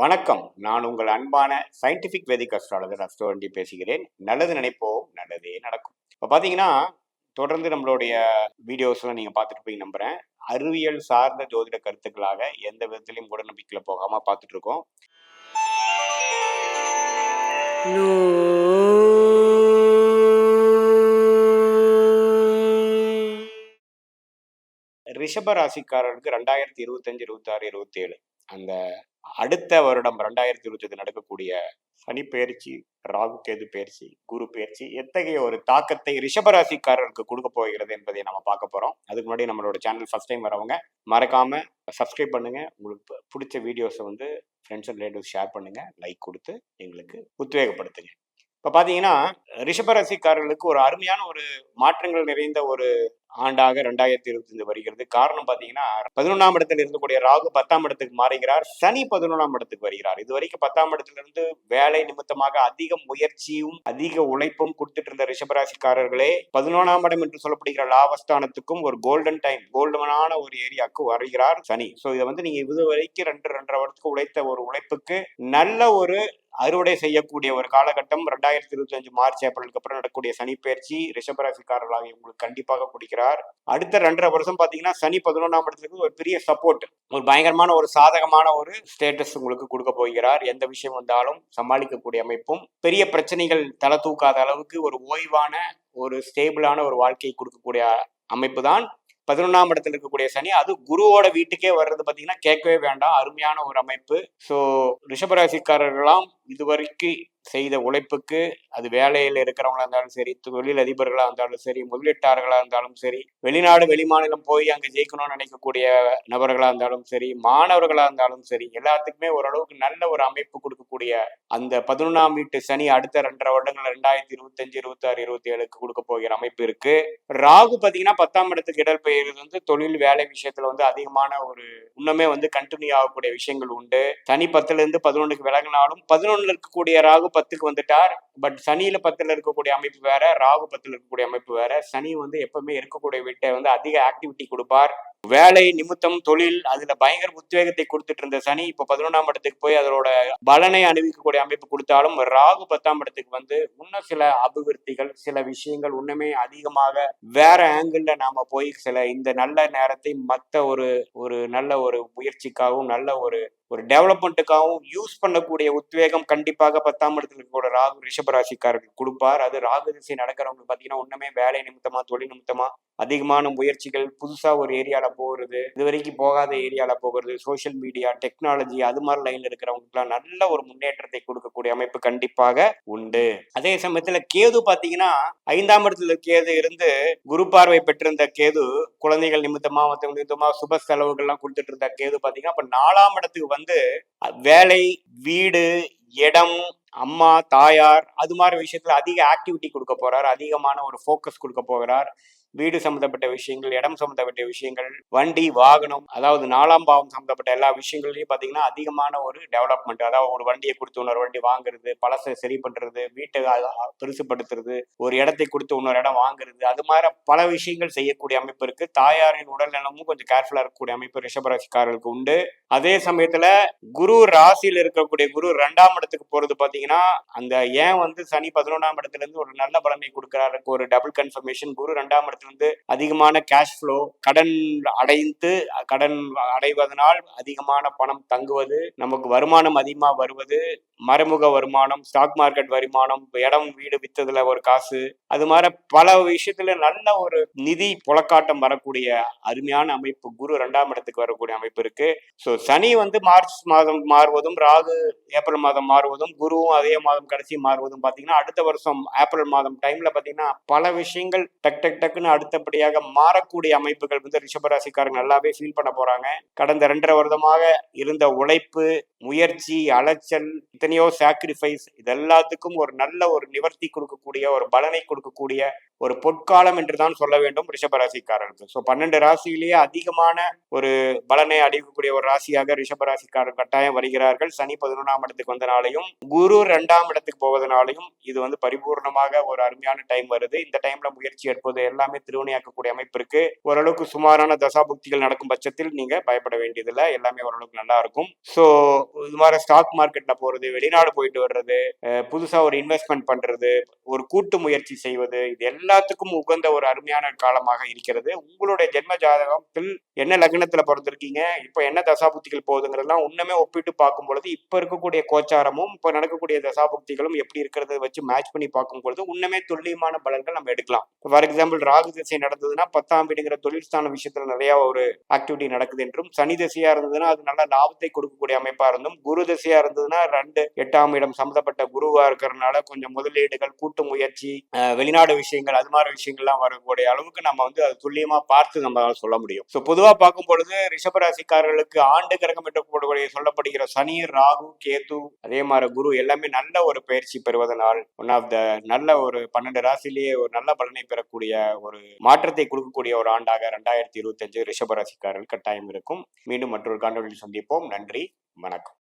வணக்கம். நான் உங்கள் அன்பான சயின்டிபிக் வேதிக் அஸ்ட்ராலஜர் அஸ்ட்ரோவண்டி பேசுகிறேன். நல்லது நினைப்போம், நல்லதே நடக்கும். இப்போ பார்த்தீங்கன்னா, தொடர்ந்து நம்மளுடைய வீடியோஸ்லாம் நீங்கள் பார்த்துட்டு நம்புகிறேன். அறிவியல் சார்ந்த ஜோதிட கருத்துக்களாக எந்த விதத்திலையும் கூட நம்பிக்கையில் போகாமல் பார்த்துட்டு இருக்கோம். ரிஷப ராசிக்காரர்களுக்கு 2025, 26, 27 அந்த அடுத்த வருடம் 2025 நடக்கக்கூடிய சனி பயிற்சி, ராகு கேது பயிற்சி, குரு பயிற்சி எத்தகைய ஒரு தாக்கத்தை ரிஷபராசிக்காரர்களுக்கு கொடுக்க போகிறது என்பதை நம்ம பார்க்க போறோம். அதுக்கு முன்னாடி நம்மளோட சேனல் ஃபர்ஸ்ட் டைம் வரவங்க மறக்காம சப்ஸ்கிரைப் பண்ணுங்க. உங்களுக்கு பிடிச்ச வீடியோஸை வந்து ஃப்ரெண்ட்ஸ் அண்ட் ரிலேட்டிவ்ஸ் ஷேர் பண்ணுங்க, லைக் கொடுத்து எங்களுக்கு உத்வேகப்படுத்துங்க. இப்போ பார்த்தீங்கன்னா, ரிஷபராசிக்காரர்களுக்கு ஒரு அருமையான ஒரு மாற்றங்கள் நிறைந்த ஒரு ஆண்டாக 2025 வருகிறது. காரணம் பார்த்தீங்கன்னா, 11ஆம் இடத்தில் இருக்கக்கூடிய ராகு 10ஆம் இடத்துக்கு மாறுகிறார். சனி 11ஆம் இடத்துக்கு வருகிறார். இது வரைக்கும் 10ஆம் இடத்திலிருந்து வேலை நிமித்தமாக அதிக முயற்சியும் அதிக உழைப்பும் கொடுத்துட்டு இருந்த ரிஷபராசிக்காரர்களே 11ஆம் இடம் என்று சொல்லப்படுகிற லாபஸ்தானத்துக்கும் ஒரு கோல்டன் டைம், கோல்டனான ஒரு ஏரியாவுக்கு வருகிறார் சனி. ஸோ இதை வந்து நீங்க இது வரைக்கும் 2.5 வருடத்துக்கு உழைத்த ஒரு உழைப்புக்கு நல்ல ஒரு அறுவடை செய்யக்கூடிய ஒரு காலகட்டம் 2025 மார்ச் ஏப்ரலுக்கு அப்புறம் நடக்கக்கூடிய சனி பயிற்சி ரிஷபராசிக்காரர்களாக உங்களுக்கு கண்டிப்பாக கொடுக்கிறார். அடுத்த 2.5 வருஷம் பாத்தீங்கன்னா சனி 11ஆம் இடத்துக்கு ஒரு பெரிய சப்போர்ட், ஒரு பயங்கரமான ஒரு சாதகமான ஒரு ஸ்டேட்டஸ் உங்களுக்கு கொடுக்க போகிறார். எந்த விஷயம் வந்தாலும் சமாளிக்கக்கூடிய அமைப்பும், பெரிய பிரச்சனைகள் தலை தூக்காத அளவுக்கு ஒரு ஓய்வான ஒரு ஸ்டேபிளான ஒரு வாழ்க்கையை கொடுக்கக்கூடிய அமைப்பு தான் 11ஆம் இடத்துல இருக்கக்கூடிய சனி. அது குருவோட வீட்டுக்கே வர்றது பார்த்தீங்கன்னா கேட்கவே வேண்டாம், அருமையான ஒரு அமைப்பு. ஸோ ரிஷபராசிக்காரர்களாம் இதுவரைக்கும் செய்த உழைப்புக்கு, அது வேலையில் இருக்கிறவங்களா இருந்தாலும் சரி, தொழில் அதிபர்களாக இருந்தாலும் சரி, முதலீட்டாளர்களாக இருந்தாலும் சரி, வெளிநாடு வெளிமாநிலம் போய் அங்கே ஜெயிக்கணும்னு நினைக்கக்கூடிய நபர்களாக இருந்தாலும் சரி, மாணவர்களாக இருந்தாலும் சரி, எல்லாத்துக்குமே ஓரளவுக்கு நல்ல ஒரு அமைப்பு கொடுக்கக்கூடிய அந்த 11ஆம் வீட்டு சனி அடுத்த 2.5 வருடங்கள் 2025, 26, 27க்கு கொடுக்க போகிற அமைப்பு இருக்கு. ராகு பார்த்தீங்கன்னா 10ஆம் இடத்துக்கு இடல் பெயர்றது வந்து தொழில் வேலை விஷயத்துல வந்து அதிகமான ஒரு இன்னுமே வந்து கண்டினியூ ஆகக்கூடிய விஷயங்கள் உண்டு. சனி 10ல இருந்து 11க்கு விலகினாலும் 11ல இருக்கக்கூடிய ராகு 10க்கு வந்துட்டார். பட் சனியில 10ல இருக்கக்கூடிய அமைப்பு வேற, ராகு 10ல இருக்கக்கூடிய அமைப்பு வேற. சனி வந்து எப்பவுமே இருக்கக்கூடிய வீட்டை வந்து அதிக ஆக்டிவிட்டி கொடுப்பார். வேலை நிமித்தம் தொழில் அதுல பயங்கர உத்வேகத்தை கொடுத்துட்டு இருந்த சனி இப்ப 11ஆம் இடத்துக்கு போய் அதோட பலனை அணிவிக்கக்கூடிய அமைப்பு கொடுத்தாலும் ராகு 10ஆம் இடத்துக்கு வந்து இன்னும் சில அபிவிருத்திகள், சில விஷயங்கள் இன்னுமே அதிகமாக வேற ஆங்கிள் நாம போய் சில இந்த நல்ல நேரத்தை மற்ற ஒரு நல்ல ஒரு முயற்சிக்காகவும் நல்ல ஒரு டெவலப்மெண்ட்டுக்காகவும் யூஸ் பண்ணக்கூடிய உத்வேகம் கண்டிப்பாக 10ஆம் இடத்துல கூட ராகு ரிஷபராசிக்காரருக்கு கொடுப்பார். அது ராகு திசை நடக்கிறவங்க பார்த்தீங்கன்னா இன்னுமே வேலை நிமித்தமா தொழில் நிமித்தமா அதிகமான முயற்சிகள், புதுசா ஒரு ஏரியால போகிறது, இது வரைக்கும் போகாத ஏரியால போகிறது, சோசியல் மீடியா, டெக்னாலஜி அது மாதிரி லைன்ல இருக்கிறவங்களுக்குலாம் நல்ல ஒரு முன்னேற்றத்தை கொடுக்கக்கூடிய அமைப்பு கண்டிப்பாக உண்டு. அதே சமயத்துல கேது பாத்தீங்கன்னா 5ஆம் இடத்துல கேது இருந்து குரு பார்வை பெற்றிருந்த கேது குழந்தைகள் நிமித்தமா மற்றவங்க நிமித்தமா சுப செலவுகள்லாம் கொடுத்துட்டு இருந்த கேது பாத்தீங்கன்னா அப்ப 4ஆம் இடத்துக்கு வந்து வேலை, வீடு, இடம், அம்மா, தாயார் அது மாதிரி விஷயத்துல அதிக ஆக்டிவிட்டி கொடுக்க போறார், அதிகமான ஒரு ஃபோக்கஸ் கொடுக்க போகிறார். வீடு சம்பந்தப்பட்ட விஷயங்கள், இடம் சம்பந்தப்பட்ட விஷயங்கள், வண்டி வாகனம், அதாவது 4ஆம் பாவம் சம்பந்தப்பட்ட எல்லா விஷயங்கள்லயும் பாத்தீங்கன்னா அதிகமான ஒரு டெவலப்மெண்ட். அதாவது ஒரு வண்டியை கொடுத்து இன்னொரு வண்டி வாங்குறது, பழசை சரி பண்றது, வீட்டை பெருசுப்படுத்துறது, ஒரு இடத்தை கொடுத்து இன்னொரு இடம் வாங்குறது, அது மாதிரி பல விஷயங்கள் செய்யக்கூடிய அமைப்பு இருக்கு. தாயாரின் உடல் நலமும் கொஞ்சம் கேர்ஃபுல்லா இருக்கக்கூடிய அமைப்பு ரிஷபராசிக்காரர்களுக்கு உண்டு. அதே சமயத்துல குரு ராசியில் இருக்கக்கூடிய குரு 2ஆம் இடத்துக்கு போறது பாத்தீங்கன்னா அந்த ஏன் வந்து சனி 11ஆம் இடத்துல இருந்து ஒரு நல்ல பலனை கொடுக்கிறாருக்கு ஒரு டபுள் கன்ஃபர்மேஷன். குரு 2ஆம் இடத்துல இருந்து அதிகமான கேஷ் ஃப்ளோ, கடன் அடைவதனால் அதிகமான பணம் தங்குவது, நமக்கு வருமானம் அதிகமா வருவது, மறைமுக வருமானம், ஸ்டாக் மார்க்கெட் வருமானம், இடம் வீடு வித்ததுல ஒரு காசு, அது மாதிரி பல விஷயத்துல நல்ல ஒரு நிதி புழக்காட்டம் வரக்கூடிய அருமையான அமைப்பு குரு 2ஆம் இடத்துக்கு வரக்கூடிய அமைப்பு இருக்கு. ஸோ சனி வந்து மார்ச் மாதம் மாறுவதும், ராகு ஏப்ரல் மாதம் மாறுவதும், குருவும் அதே மாதம் கடைசி மாறுவதும் பார்த்தீங்கன்னா அடுத்த வருஷம் ஏப்ரல் மாதம் டைம்ல பார்த்தீங்கன்னா பல விஷயங்கள் டக்குன்னு அடுத்தபடியாக மாறக்கூடிய அமைப்புகள் வந்து ரிஷபராசிக்காரங்க நல்லாவே ஃபீல் பண்ண போறாங்க. கடந்த 2.5 வருடமாக இருந்த உழைப்பு, முயற்சி, அலைச்சல், எத்தனையோ சாக்ரிஃபைஸ், இது எல்லாத்துக்கும் ஒரு நல்ல ஒரு நிவர்த்தி கொடுக்கக்கூடிய ஒரு பலனை கொடுக்கக்கூடிய ஒரு பொற்காலம் என்றுதான் சொல்ல வேண்டும் ரிஷபராசிக்காரருக்கு. ஸோ 12 ராசியிலேயே அதிகமான ஒரு பலனை அடையக்கூடிய ஒரு ராசியாக ரிஷபராசிக்காரர் கட்டாயம் வருகிறார்கள். சனி 11ஆம் இடத்துக்கு வந்தனாலையும் குரு 2ஆம் இடத்துக்கு போவதனாலையும் இது வந்து பரிபூர்ணமாக ஒரு அருமையான டைம் வருது. இந்த டைம்ல முயற்சி எடுப்பது எல்லாமே எல்லாமே திருவினையாக்கக்கூடிய அமைப்பு இருக்கு. ஓரளவுக்கு சுமாரான தசாபுக்திகள் நடக்கும் பட்சத்தில் நீங்க பயப்பட வேண்டியதில்லை, எல்லாமே ஓரளவுக்கு நல்லா இருக்கும். ஸோ இது மாதிரி ஸ்டாக் மார்க்கெட்ல போறது, வெளிநாடு போயிட்டு வர்றது, புதுசா ஒரு இன்வெஸ்ட்மெண்ட் பண்றது, ஒரு கூட்டு முயற்சி செய்வது, இது எல்லாத்துக்கும் உகந்த ஒரு அருமையான காலமாக இருக்கிறது. உங்களுடைய ஜென்ம ஜாதகத்தில் என்ன லக்னத்துல பிறந்திருக்கீங்க, இப்ப என்ன தசாபுக்திகள் போகுதுங்கிறதெல்லாம் உண்மையுமே ஒப்பிட்டு பார்க்கும் பொழுது இப்ப இருக்கக்கூடிய கோச்சாரமும் இப்ப நடக்கக்கூடிய தசாபுக்திகளும் எப்படி இருக்கிறத வச்சு மேட்ச் பண்ணி பார்க்கும் பொழுது உண்மையுமே துல்லியமான பலன்கள் நம்ம எடுக்கலாம். ஃபார் எக்ஸாம்பிள் ராகு திசை நடந்ததுன்னா 10ஆம் வீடுங்கிற தொழில்ஸ்தான விஷயத்துல நிறைய ஒரு ஆக்டிவிட்டி நடக்குது என்றும், சனி திசையா இருந்ததுன்னா அது நல்ல லாபத்தை கொடுக்கக்கூடிய அமைப்பா இருந்தும், குரு திசையா இருந்ததுன்னா 2 8ஆம் இடம் சம்பந்தப்பட்ட குருவா இருக்கிறதுனால கொஞ்சம் முதலீடுகள், கூட்டு முயற்சி, வெளிநாடு விஷயங்கள், அது மாதிரி விஷயங்கள்லாம் வரக்கூடிய அளவுக்கு நம்ம வந்து அது துல்லியமா பார்த்து நம்ம சொல்ல முடியும். ஸோ பொதுவாக பார்க்கும் பொழுது ரிஷபராசிக்காரர்களுக்கு ஆண்டு கிரகம் என்று சொல்லப்படுகிற சனி, ராகு, கேது, அதே மாதிரி குரு எல்லாமே நல்ல ஒரு பயிற்சி பெறுவதனால் ஒன் ஆஃப் த நல்ல ஒரு 12 ராசிலேயே ஒரு நல்ல பலனை பெறக்கூடிய ஒரு மாற்றத்தை கொடுக்கக்கூடிய ஒரு ஆண்டாக 2025 ரிஷபராசிக்காரர்கள் கட்டாயம் இருக்கும். மீண்டும் மற்றொரு காணொலியில் சந்திப்போம். நன்றி, வணக்கம்.